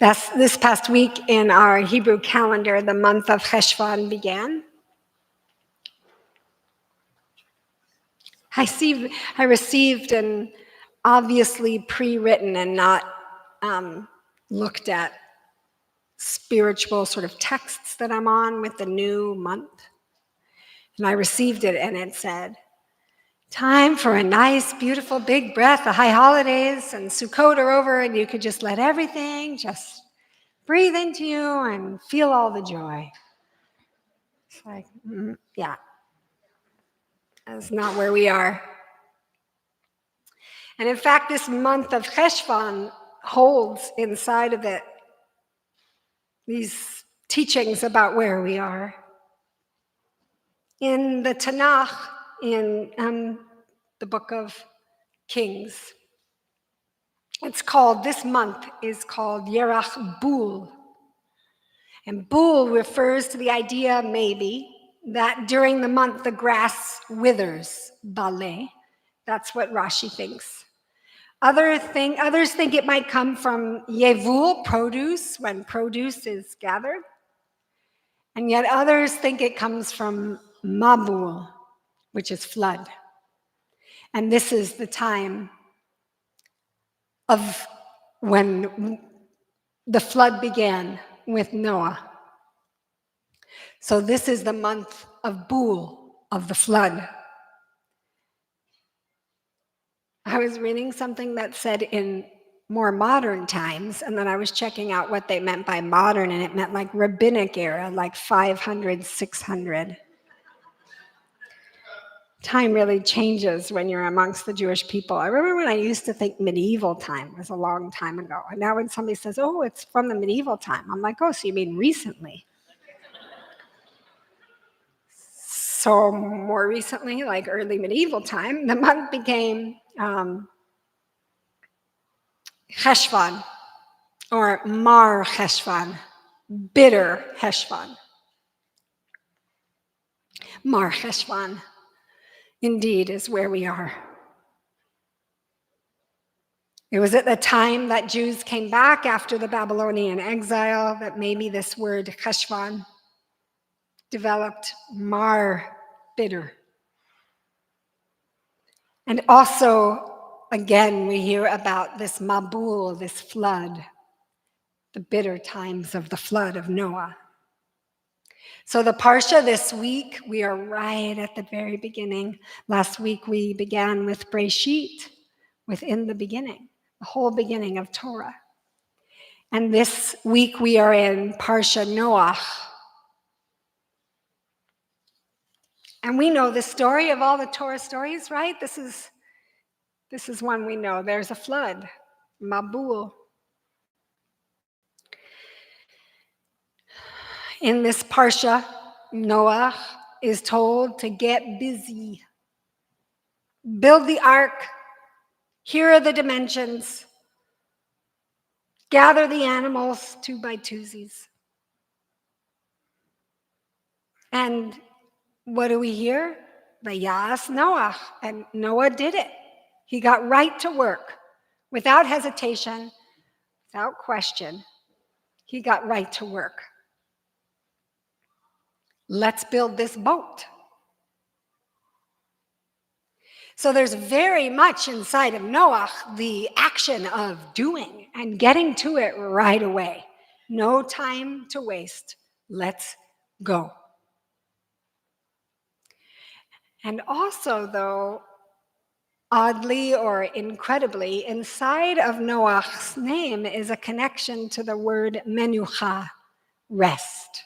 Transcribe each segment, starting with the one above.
This past week in our Hebrew calendar, the month of Cheshvan began. I received an obviously pre-written and not looked at spiritual sort of texts that I'm on with the new month. And I received it and it said, time for a nice, beautiful, big breath. The high holidays and Sukkot are over and you could just let everything just breathe into you and feel all the joy. It's like, yeah, that's not where we are. And in fact, this month of Cheshvan holds inside of it these teachings about where we are. In the Tanakh, in the book of Kings, this month is called Yerach Bul. And Bul refers to the idea, maybe, that during the month the grass withers, bale. That's what Rashi thinks. Others think it might come from Yevul, produce, when produce is gathered. And yet others think it comes from Mabul, which is flood. And this is the time of when the flood began with Noah. So this is the month of Bul, of the flood. I was reading something that said in more modern times, and then I was checking out what they meant by modern, and it meant like rabbinic era, like 500, 600. Time really changes when you're amongst the Jewish people. I remember when I used to think medieval time was a long time ago. And now when somebody says, oh, it's from the medieval time, I'm like, oh, so you mean recently? So more recently, like early medieval time, the month became Cheshvan, or Mar Cheshvan, bitter Cheshvan. Mar Cheshvan, indeed, is where we are. It was at the time that Jews came back after the Babylonian exile that maybe this word Cheshvan developed, Mar, bitter. And also, again, we hear about this Mabul, this flood, the bitter times of the flood of Noah. So the Parsha this week, we are right at the very beginning. Last week we began with Breshit, within the beginning, the whole beginning of Torah. And this week we are in Parsha Noach. And we know the story of all the Torah stories, right? This is one we know. There's a flood, Mabul. In this Parsha, Noah is told to get busy. Build the ark. Here are the dimensions. Gather the animals 2 by 2s. And what do we hear? Vayas Noah. And Noah did it. He got right to work without hesitation, without question. He got right to work. Let's build this boat. So there's very much inside of Noah the action of doing and getting to it right away. No time to waste. Let's go. And also, though, oddly or incredibly, inside of Noah's name is a connection to the word menucha, rest.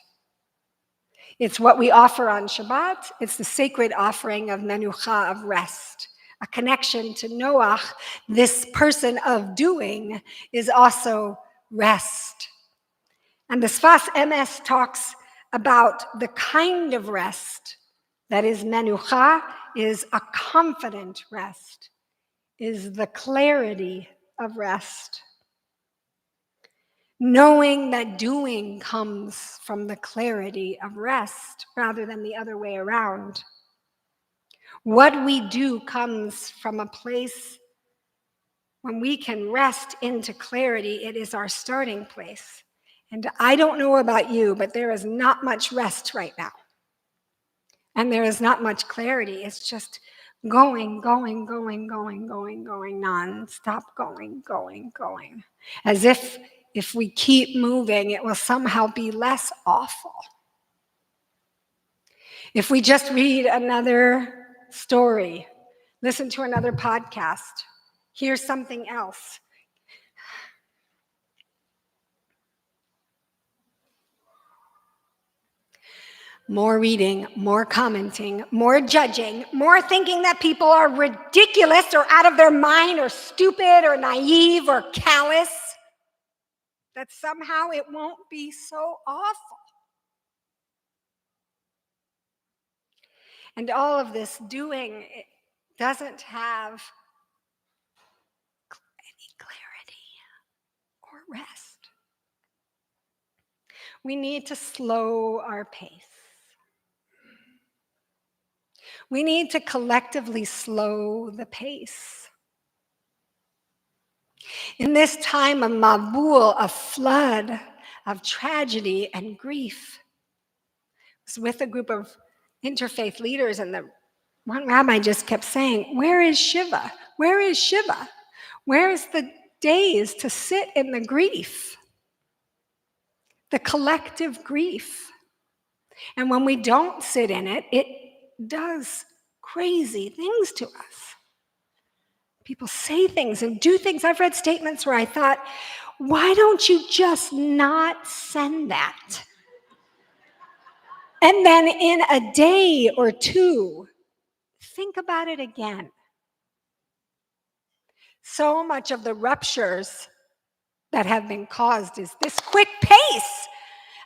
It's what we offer on Shabbat. It's the sacred offering of menucha, of rest. A connection to Noah, this person of doing, is also rest. And the Sfas Emes talks about the kind of rest that is menucha, is a confident rest, is the clarity of rest. Knowing that doing comes from the clarity of rest rather than the other way around. What we do comes from a place When we can rest into clarity, it is our starting place. And I don't know about you, but there is not much rest right now. And there is not much clarity. It's just going, non-stop going. As if we keep moving, it will somehow be less awful. If we just read another story, listen to another podcast, hear something else. More reading, more commenting, more judging, more thinking that people are ridiculous or out of their mind or stupid or naive or callous, that somehow it won't be so awful. And all of this doing, it doesn't have any clarity or rest. We need to slow our pace. We need to collectively slow the pace. In this time of Mabul, a flood of tragedy and grief, I was with a group of interfaith leaders, and the one rabbi just kept saying, "Where is Shiva? Where is Shiva? Where is the days to sit in the grief, the collective grief?" And when we don't sit in it, it does crazy things to us. People say things and do things. I've read statements where I thought, why don't you just not send that? And then in a day or two, think about it again. So much of the ruptures that have been caused is this quick pace.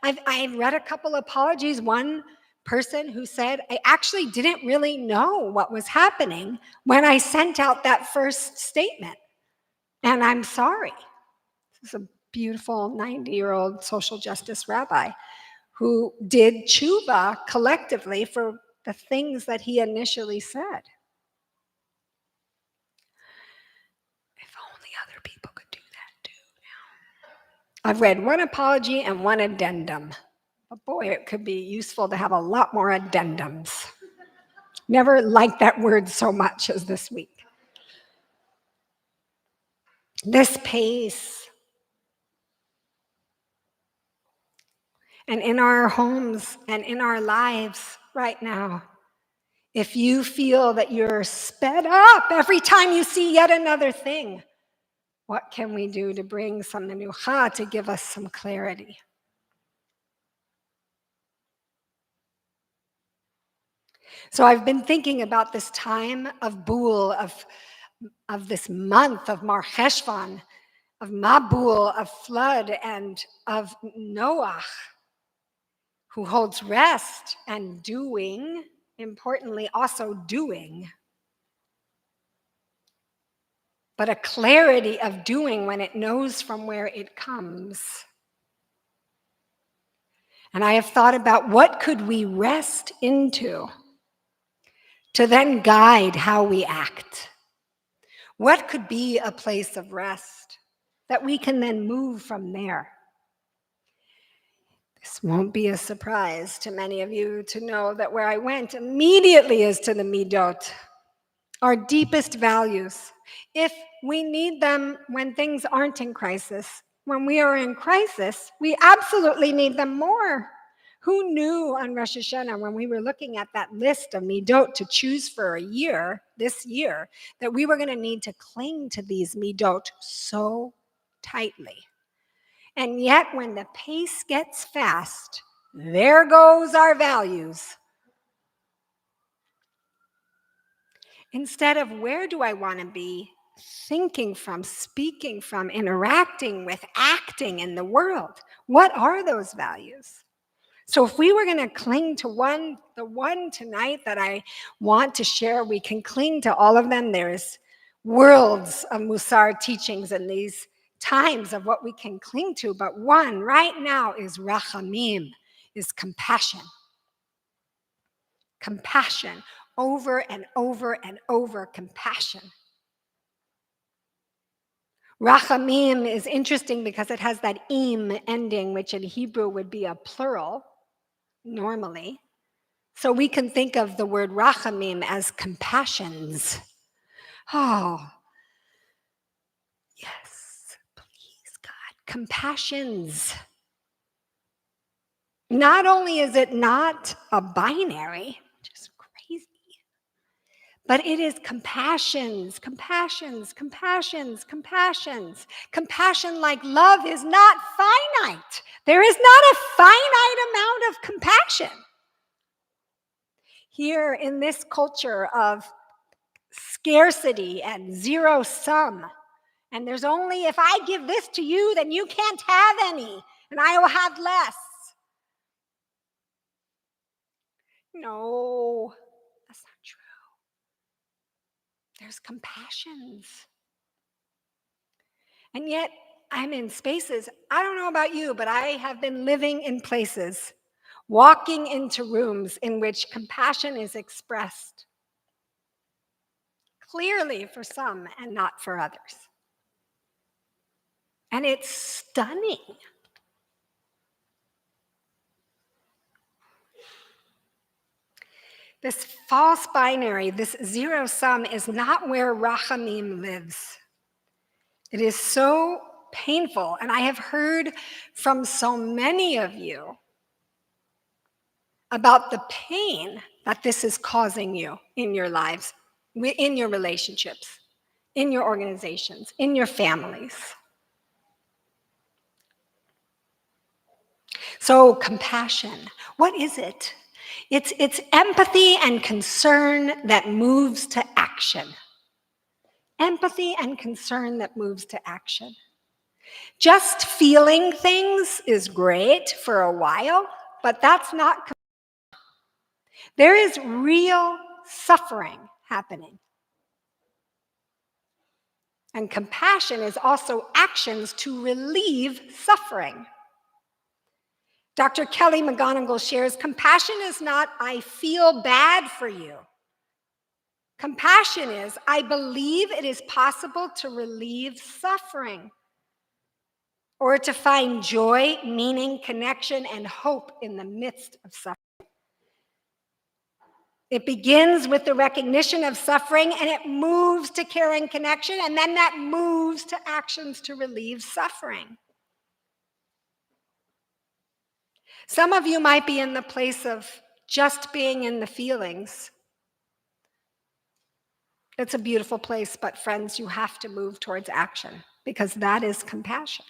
I've read a couple apologies. One person who said, I actually didn't really know what was happening when I sent out that first statement. And I'm sorry. This is a beautiful 90-year-old social justice rabbi who did tshuva collectively for the things that he initially said. If only other people could do that too now. I've read one apology and one addendum. But boy, it could be useful to have a lot more addendums. Never liked that word so much as this week. This pace. And in our homes and in our lives right now, if you feel that you're sped up every time you see yet another thing, what can we do to bring some menucha, to give us some clarity? So I've been thinking about this time of Bul, of this month of Mar Cheshvan, of Mabul, of flood, and of Noach, who holds rest and doing, importantly also doing, but a clarity of doing when it knows from where it comes. And I have thought about what could we rest into to then guide how we act. What could be a place of rest that we can then move from there? This won't be a surprise to many of you to know that where I went immediately is to the midot, our deepest values. If we need them when things aren't in crisis, when we are in crisis, we absolutely need them more. Who knew on Rosh Hashanah, when we were looking at that list of midot to choose for a year, this year, that we were going to need to cling to these midot so tightly? And yet, when the pace gets fast, there goes our values. Instead of where do I want to be, thinking from, speaking from, interacting with, acting in the world. What are those values? So if we were going to cling to the one tonight that I want to share, we can cling to all of them. There's worlds of Musar teachings in these times of what we can cling to, but one right now is rachamim, is compassion. Compassion, over and over and over compassion. Rachamim is interesting because it has that im ending, which in Hebrew would be a plural normally. So we can think of the word rachamim as compassions. Oh, yes, please, God, compassions. Not only is it not a binary, which is crazy, but it is compassions, compassions, compassions, compassions. Compassion, like love, is not finite. There is not a finite amount of compassion. Here in this culture of scarcity and zero sum, and there's only, if I give this to you, then you can't have any, and I will have less. No, that's not true. There's compassions. And yet, I'm in spaces, I don't know about you, but I have been living in places, walking into rooms in which compassion is expressed clearly for some and not for others. And it's stunning. This false binary, this zero sum, is not where Rachamim lives. It is so painful, and I have heard from so many of you about the pain that this is causing you in your lives, in your relationships, in your organizations, in your families. So compassion, what is it? It's empathy and concern that moves to action. Empathy and concern that moves to action. Just feeling things is great for a while, but that's not. There is real suffering happening. And compassion is also actions to relieve suffering. Dr. Kelly McGonigal shares, compassion is not, I feel bad for you. Compassion is, I believe it is possible to relieve suffering, or to find joy, meaning, connection, and hope in the midst of suffering. It begins with the recognition of suffering, and it moves to care and connection, and then that moves to actions to relieve suffering. Some of you might be in the place of just being in the feelings. It's a beautiful place, but friends, you have to move towards action, because that is compassion.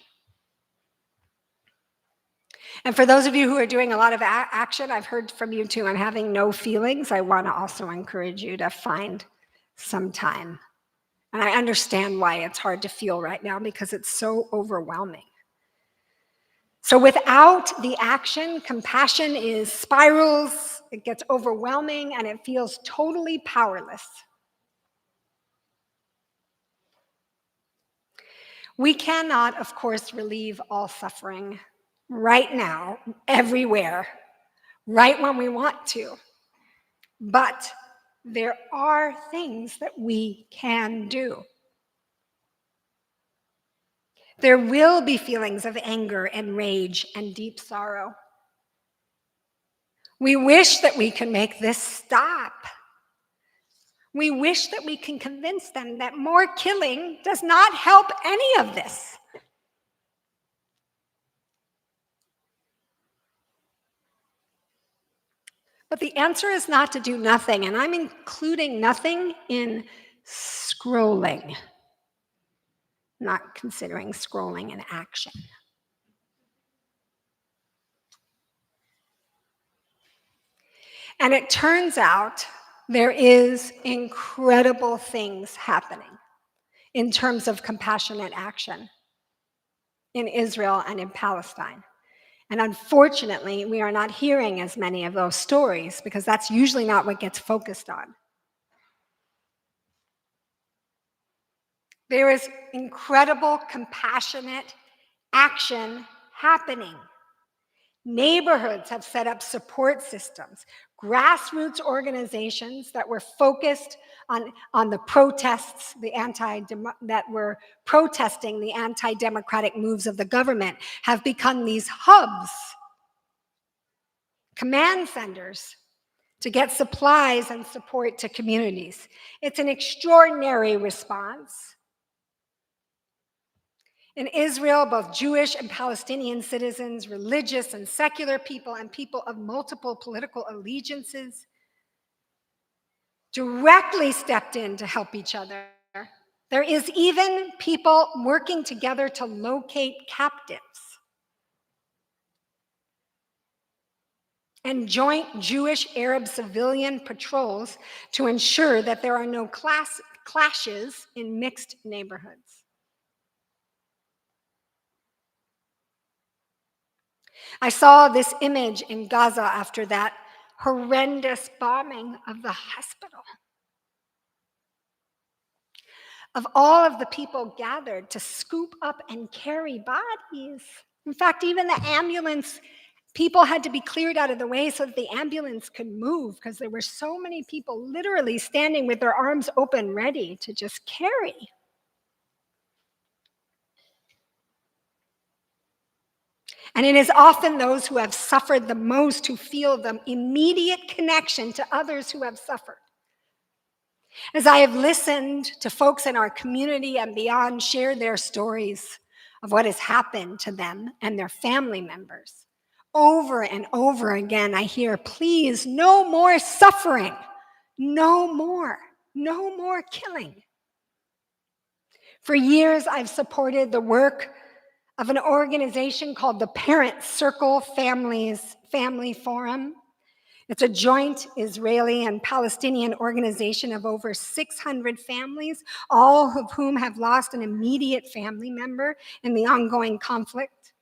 And for those of you who are doing a lot of action, I've heard from you too, on having no feelings. I want to also encourage you to find some time. And I understand why it's hard to feel right now, because it's so overwhelming. So without the action, compassion is spirals, it gets overwhelming, and it feels totally powerless. We cannot, of course, relieve all suffering right now, everywhere, right when we want to. But there are things that we can do. There will be feelings of anger and rage and deep sorrow. We wish that we can make this stop. We wish that we can convince them that more killing does not help any of this. But the answer is not to do nothing, and I'm including nothing in scrolling, not considering scrolling an action. And it turns out there is incredible things happening in terms of compassionate action in Israel and in Palestine. And unfortunately, we are not hearing as many of those stories, because that's usually not what gets focused on. There is incredible compassionate action happening. Neighborhoods have set up support systems. grassroots organizations that were focused on the protests, that were protesting the anti-democratic moves of the government, have become these hubs, command centers, to get supplies and support to communities. It's an extraordinary response. In Israel, both Jewish and Palestinian citizens, religious and secular people, and people of multiple political allegiances directly stepped in to help each other. There is even people working together to locate captives. And joint Jewish-Arab civilian patrols to ensure that there are no clashes in mixed neighborhoods. I saw this image in Gaza after that horrendous bombing of the hospital. Of all of the people gathered to scoop up and carry bodies. In fact, even the ambulance, people had to be cleared out of the way so that the ambulance could move because there were so many people literally standing with their arms open, ready to just carry. And it is often those who have suffered the most who feel the immediate connection to others who have suffered. As I have listened to folks in our community and beyond share their stories of what has happened to them and their family members, over and over again, I hear, please, no more suffering, no more killing. For years, I've supported the work of an organization called the Parent Circle Family Forum. It's a joint Israeli and Palestinian organization of over 600 families, all of whom have lost an immediate family member in the ongoing conflict.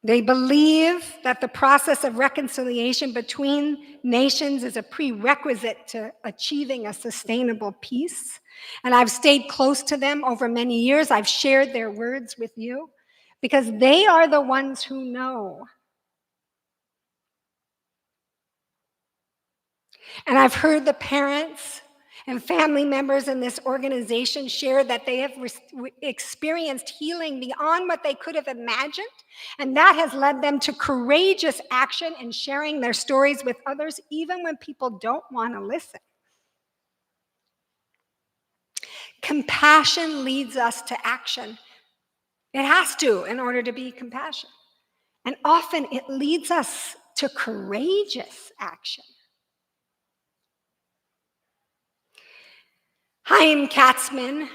They believe that the process of reconciliation between nations is a prerequisite to achieving a sustainable peace. And I've stayed close to them over many years. I've shared their words with you because they are the ones who know. And I've heard the parents and family members in this organization share that they have experienced healing beyond what they could have imagined, and that has led them to courageous action in sharing their stories with others, even when people don't want to listen. Compassion leads us to action. It has to in order to be compassion. And often it leads us to courageous action. Chaim Katzman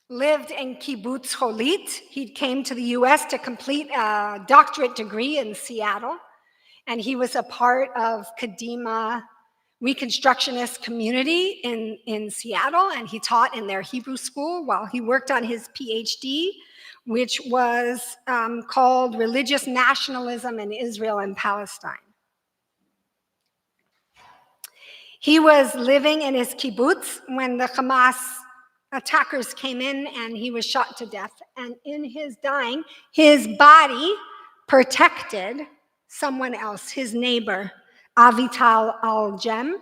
lived in Kibbutz Holit. He came to the US to complete a doctorate degree in Seattle, and he was a part of Kadima Reconstructionist community in Seattle, and he taught in their Hebrew school while he worked on his PhD, which was called Religious Nationalism in Israel and Palestine. He was living in his kibbutz when the Hamas attackers came in and he was shot to death. And in his dying, his body protected someone else, his neighbor, Avital Al-Jem.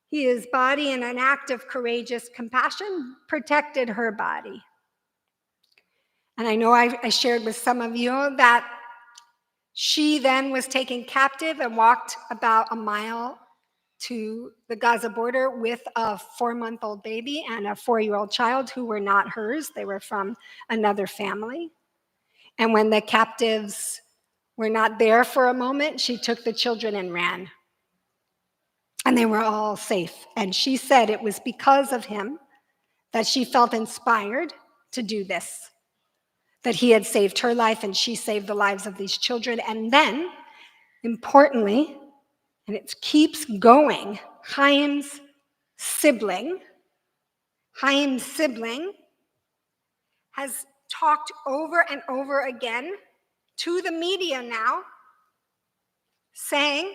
His body, in an act of courageous compassion, protected her body. And I know I shared with some of you that she then was taken captive and walked about a mile to the Gaza border with a 4-month-old baby and a 4-year-old child who were not hers. They were from another family. And when the captives were not there for a moment, she took the children and ran. And they were all safe. And she said it was because of him that she felt inspired to do this, that he had saved her life and she saved the lives of these children. And then, importantly, and it keeps going, Chaim's sibling has talked over and over again to the media now, saying,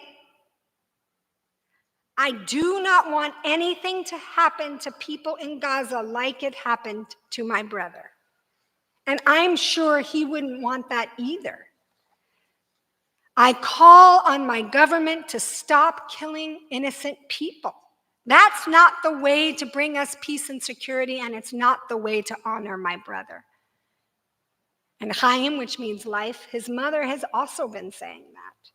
I do not want anything to happen to people in Gaza like it happened to my brother. And I'm sure he wouldn't want that either. I call on my government to stop killing innocent people. That's not the way to bring us peace and security, and it's not the way to honor my brother. And Chaim, which means life, his mother has also been saying that.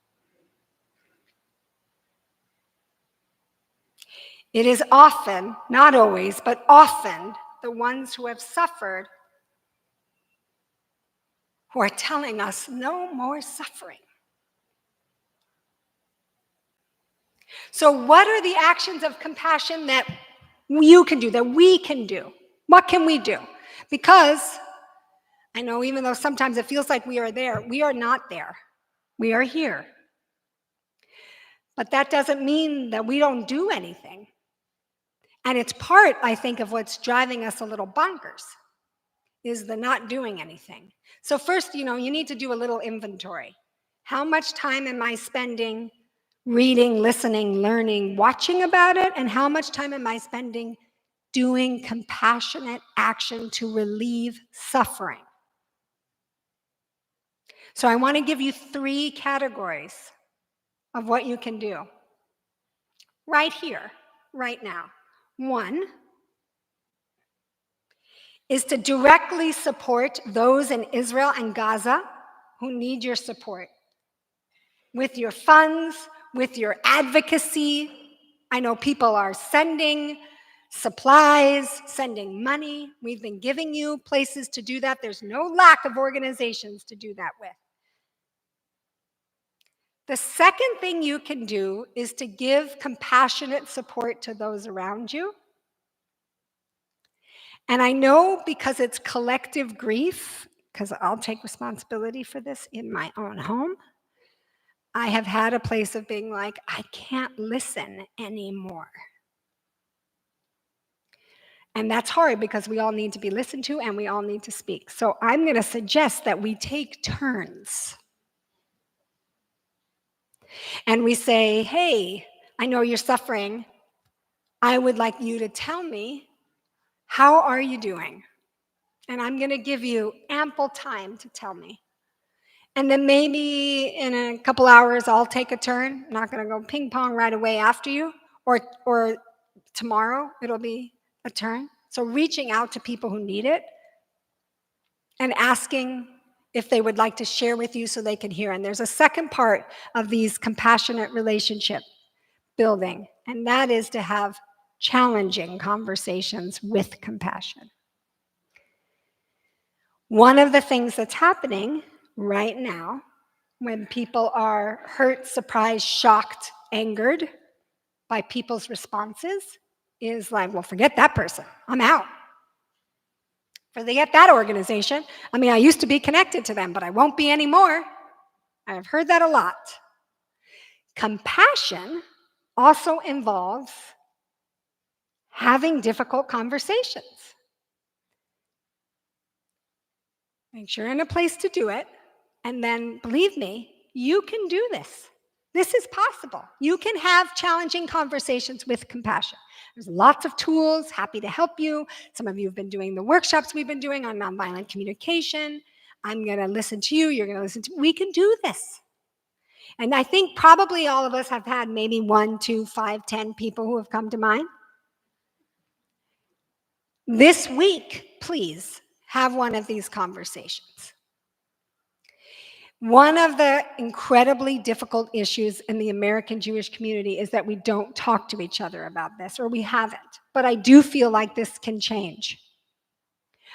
It is often, not always, but often, the ones who have suffered who are telling us no more suffering. So what are the actions of compassion that you can do, that we can do? What can we do? Because I know even though sometimes it feels like we are there, we are not there. We are here. But that doesn't mean that we don't do anything. And it's part, I think, of what's driving us a little bonkers, is the not doing anything. So first, you need to do a little inventory. How much time am I spending reading, listening, learning, watching about it? And how much time am I spending doing compassionate action to relieve suffering? So I want to give you 3 categories of what you can do right here, right now. 1 is to directly support those in Israel and Gaza who need your support with your funds, with your advocacy. I know people are sending supplies, sending money. We've been giving you places to do that. There's no lack of organizations to do that with. The second thing you can do is to give compassionate support to those around you. And I know because it's collective grief, because I'll take responsibility for this in my own home, I have had a place of being like, I can't listen anymore. And that's hard because we all need to be listened to and we all need to speak. So I'm going to suggest that we take turns. And we say, hey, I know you're suffering. I would like you to tell me, how are you doing? And I'm going to give you ample time to tell me. And then maybe in a couple hours, I'll take a turn. I'm not going to go ping pong right away after you. Or tomorrow, it'll be a turn. So reaching out to people who need it and asking if they would like to share with you so they can hear. And there's a second part of these compassionate relationship building, and that is to have challenging conversations with compassion. One of the things that's happening right now when people are hurt, surprised, shocked, angered by people's responses is like, well, forget that person. I'm out. Forget that organization. I mean, I used to be connected to them, but I won't be anymore. I've heard that a lot. Compassion also involves having difficult conversations. Make sure you're in a place to do it. And then, believe me, you can do this. This is possible. You can have challenging conversations with compassion. There's lots of tools, happy to help you. Some of you have been doing the workshops we've been doing on nonviolent communication. I'm going to listen to you. You're going to listen to me. We can do this. And I think probably all of us have had maybe 1, 2, 5, 10 people who have come to mind. This week, please have one of these conversations. One of the incredibly difficult issues in the American Jewish community is that we don't talk to each other about this, or we haven't. But I do feel like this can change.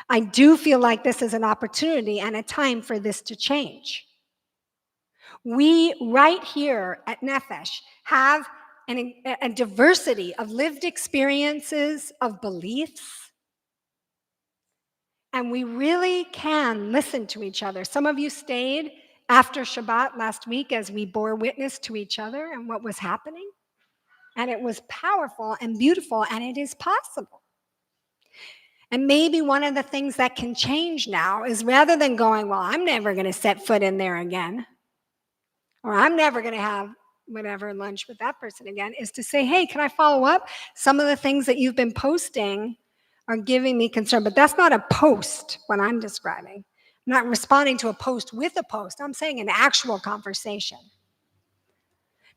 I do feel like this is an opportunity and a time for this to change. We, right here at Nefesh, have a diversity of lived experiences, of beliefs, and we really can listen to each other. Some of you stayed after Shabbat last week as we bore witness to each other and what was happening. And it was powerful and beautiful, and it is possible. And maybe one of the things that can change now is rather than going, well, I'm never going to set foot in there again, or I'm never going to have whatever lunch with that person again, is to say, hey, can I follow up? Some of the things that you've been posting are giving me concern, but that's not a post, what I'm describing. I'm not responding to a post with a post. I'm saying an actual conversation.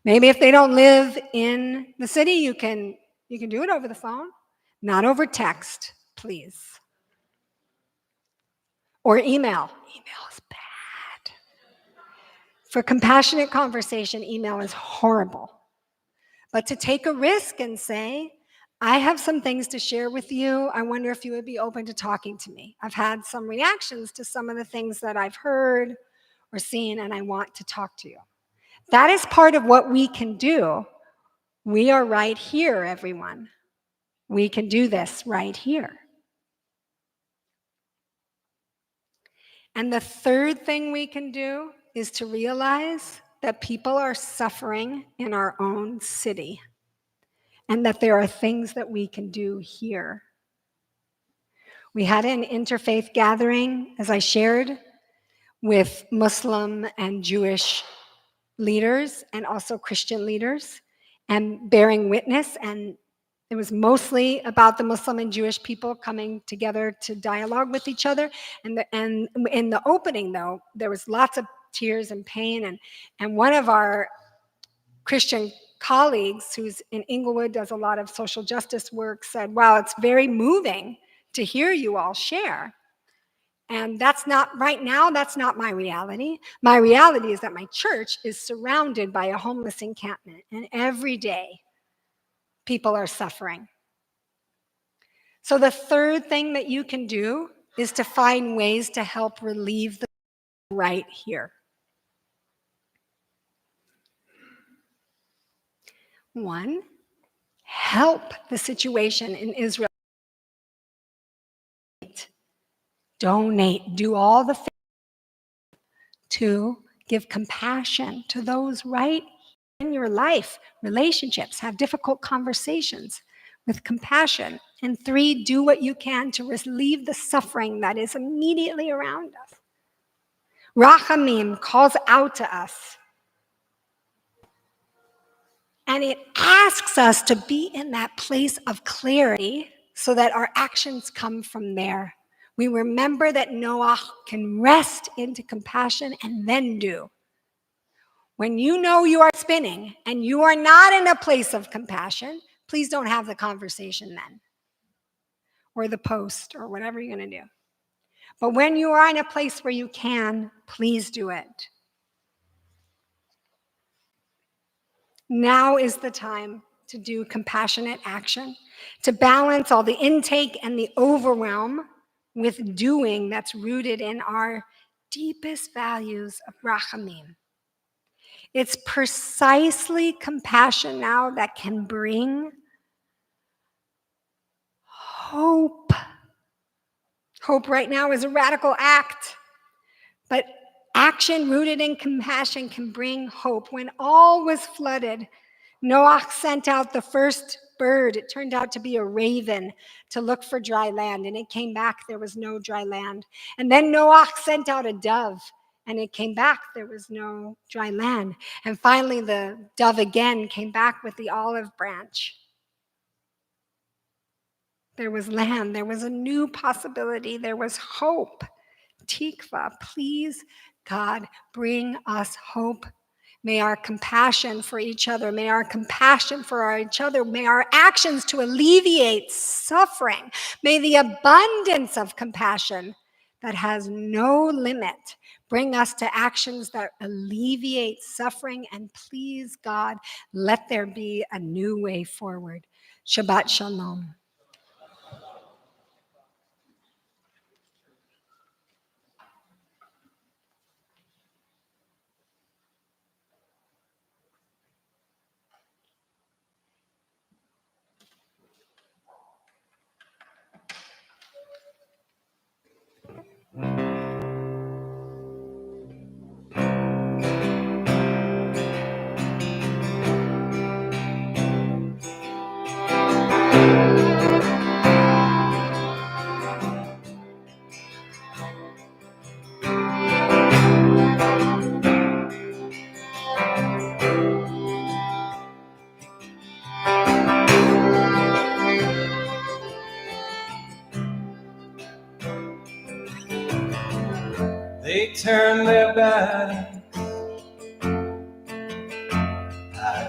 Maybe if they don't live in the city, you can do it over the phone, not over text, please. Or email. Email is bad. For compassionate conversation, email is horrible. But to take a risk and say, I have some things to share with you. I wonder if you would be open to talking to me. I've had some reactions to some of the things that I've heard or seen, and I want to talk to you. That is part of what we can do. We are right here, everyone. We can do this right here. And the third thing we can do is to realize that people are suffering in our own city and that there are things that we can do here. We had an interfaith gathering, as I shared, with Muslim and Jewish leaders and also Christian leaders, and bearing witness. And it was mostly about the Muslim and Jewish people coming together to dialogue with each other. And in the opening, though, there was lots of tears and pain. And one of our Christian colleagues, who's in Inglewood, does a lot of social justice work, said, wow, it's very moving to hear you all share. And that's not, right now, that's not my reality. My reality is that my church is surrounded by a homeless encampment, and every day people are suffering. So the third thing that you can do is to find ways to help relieve the right here. One, help the situation in Israel. Donate, do all the things. Two, give compassion to those right in your life, relationships, have difficult conversations with compassion. And three, do what you can to relieve the suffering that is immediately around us. Rachamim calls out to us, and it asks us to be in that place of clarity so that our actions come from there. We remember that Noah can rest into compassion and then do. When you know you are spinning and you are not in a place of compassion, please don't have the conversation then, or the post, or whatever you're going to do. But when you are in a place where you can, please do it. Now is the time to do compassionate action, to balance all the intake and the overwhelm with doing that's rooted in our deepest values of rachamim. It's precisely compassion now that can bring hope. Hope right now is a radical act, but action rooted in compassion can bring hope. When all was flooded, Noah sent out the first bird. It turned out to be a raven to look for dry land, and it came back, there was no dry land. And then Noah sent out a dove, and it came back, there was no dry land. And finally, the dove again came back with the olive branch. There was land, there was a new possibility, there was hope. Tikva, please, God, bring us hope. May our compassion for each other, may our compassion for each other, may our actions to alleviate suffering, may the abundance of compassion that has no limit bring us to actions that alleviate suffering. And please, God, let there be a new way forward. Shabbat Shalom. They turn their back. I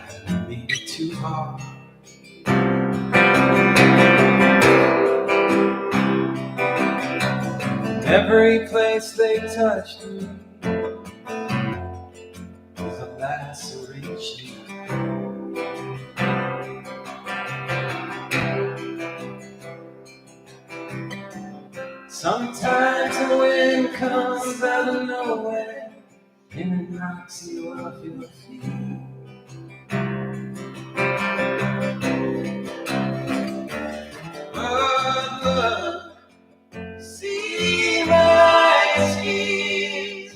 Every place they touched me was a laceration. Sometimes the wind comes out of nowhere and it knocks you off your feet. But look, see my tears,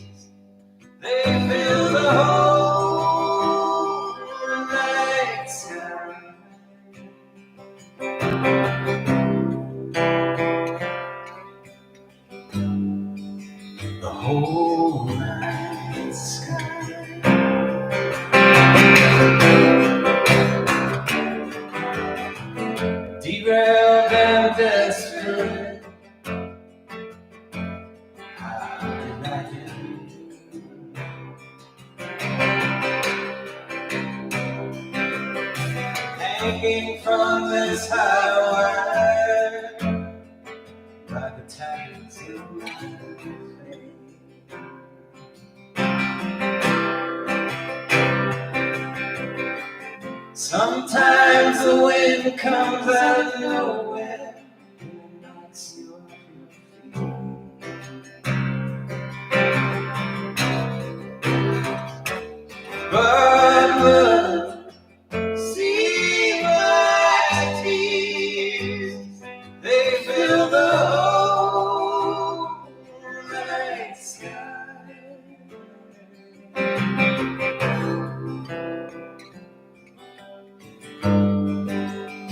they fill the whole night sky. The whole night sky. Derailed and desperate, how did I get hanging from this high wire by the tags of my fate? Sometimes the wind comes out of nowhere and it knocks you off your feet. But look, see my tears, they fill the whole night sky.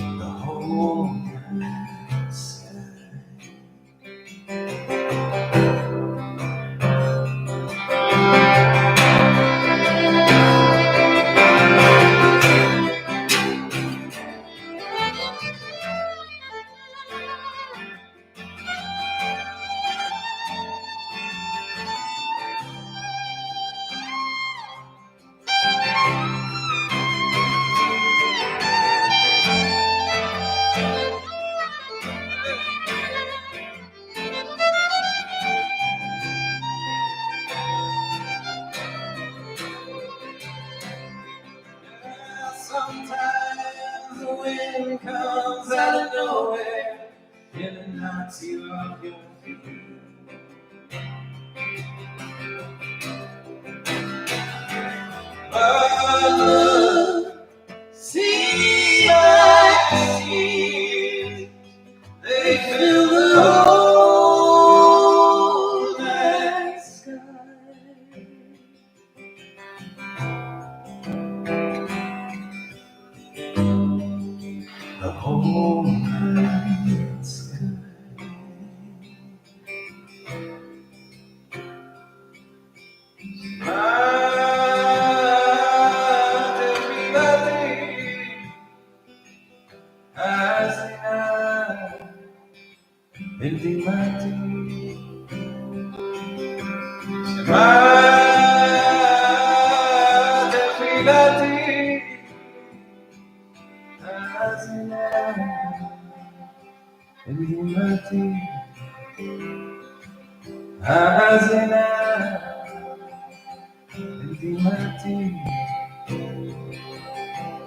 The whole night sky. Sometimes the wind comes out of nowhere and it knocks you off your feet. But look, see my tears, they fill the whole night sky. The whole night sky.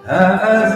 As